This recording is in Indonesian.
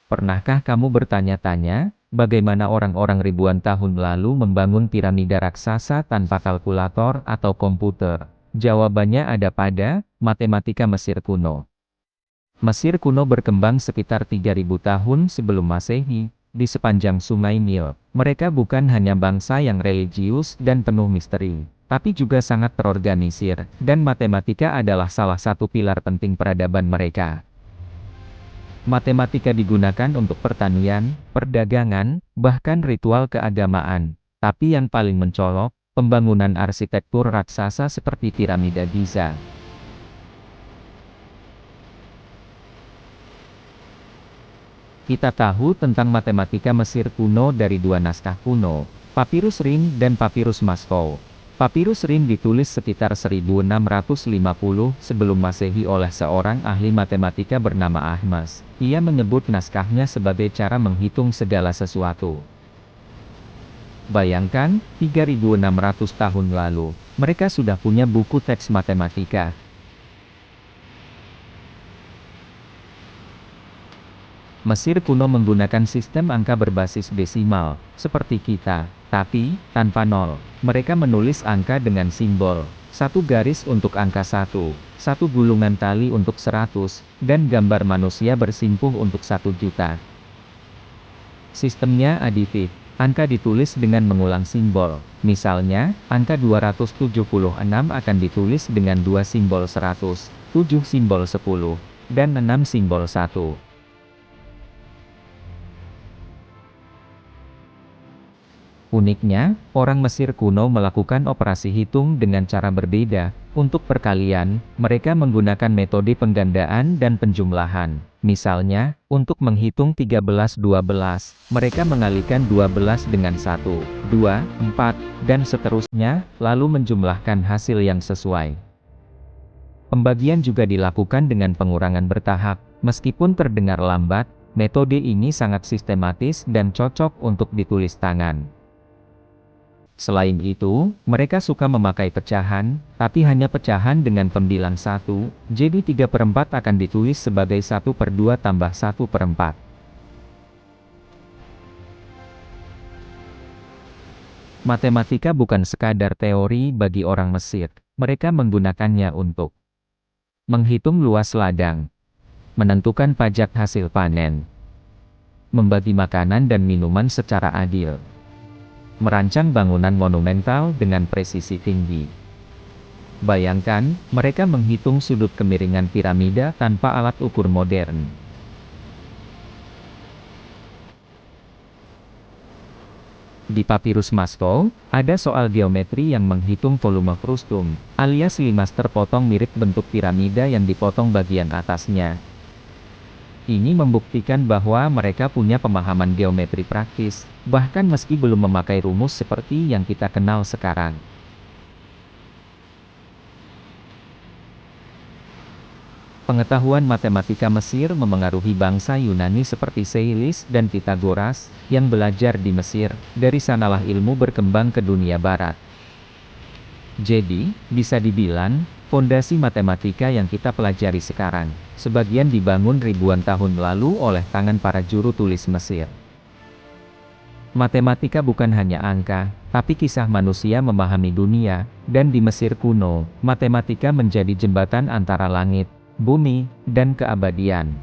Pernahkah kamu bertanya-tanya, bagaimana orang-orang ribuan tahun lalu membangun piramida raksasa tanpa kalkulator atau komputer? Jawabannya ada pada matematika Mesir kuno. Mesir kuno berkembang sekitar 3000 tahun sebelum Masehi, di sepanjang Sungai Nil. Mereka bukan hanya bangsa yang religius dan penuh misteri, tapi juga sangat terorganisir, dan matematika adalah salah satu pilar penting peradaban mereka. Matematika digunakan untuk pertanian, perdagangan, bahkan ritual keagamaan. Tapi yang paling mencolok, pembangunan arsitektur raksasa seperti piramida Giza. Kita tahu tentang matematika Mesir kuno dari dua naskah kuno, Papirus Rim dan Papirus Maskou. Papirus Rim ditulis sekitar 1650 sebelum Masehi oleh seorang ahli matematika bernama Ahmes. Ia menyebut naskahnya sebagai cara menghitung segala sesuatu. Bayangkan, 3600 tahun lalu, mereka sudah punya buku teks matematika. Mesir kuno menggunakan sistem angka berbasis desimal, seperti kita, tapi tanpa nol. Mereka menulis angka dengan simbol, satu garis untuk angka 1, satu gulungan tali untuk 100, dan gambar manusia bersimpuh untuk 1 juta. Sistemnya aditif. Angka ditulis dengan mengulang simbol. Misalnya, angka 276 akan ditulis dengan 2 simbol 100, 7 simbol 10, dan 6 simbol 1. Uniknya, orang Mesir kuno melakukan operasi hitung dengan cara berbeda. Untuk perkalian, mereka menggunakan metode penggandaan dan penjumlahan. Misalnya, untuk menghitung 13-12, mereka mengalikan 12 dengan 1, 2, 4, dan seterusnya, lalu menjumlahkan hasil yang sesuai. Pembagian juga dilakukan dengan pengurangan bertahap. Meskipun terdengar lambat, metode ini sangat sistematis dan cocok untuk ditulis tangan. Selain itu, mereka suka memakai pecahan, tapi hanya pecahan dengan pembilang 1, jadi 3/4 akan ditulis sebagai 1/2 tambah 1/4. Matematika bukan sekadar teori bagi orang Mesir, mereka menggunakannya untuk menghitung luas ladang, menentukan pajak hasil panen, membagi makanan dan minuman secara adil, merancang bangunan monumental dengan presisi tinggi. Bayangkan, mereka menghitung sudut kemiringan piramida tanpa alat ukur modern. Di Papirus Maskou, ada soal geometri yang menghitung volume frustum, alias limas terpotong mirip bentuk piramida yang dipotong bagian atasnya. Ini membuktikan bahwa mereka punya pemahaman geometri praktis, bahkan meski belum memakai rumus seperti yang kita kenal sekarang. Pengetahuan matematika Mesir memengaruhi bangsa Yunani seperti Seilis dan Pythagoras, yang belajar di Mesir. Dari sanalah ilmu berkembang ke dunia barat. Jadi, bisa dibilang, fondasi matematika yang kita pelajari sekarang, sebagian dibangun ribuan tahun lalu oleh tangan para juru tulis Mesir. Matematika bukan hanya angka, tapi kisah manusia memahami dunia, dan di Mesir kuno, matematika menjadi jembatan antara langit, bumi, dan keabadian.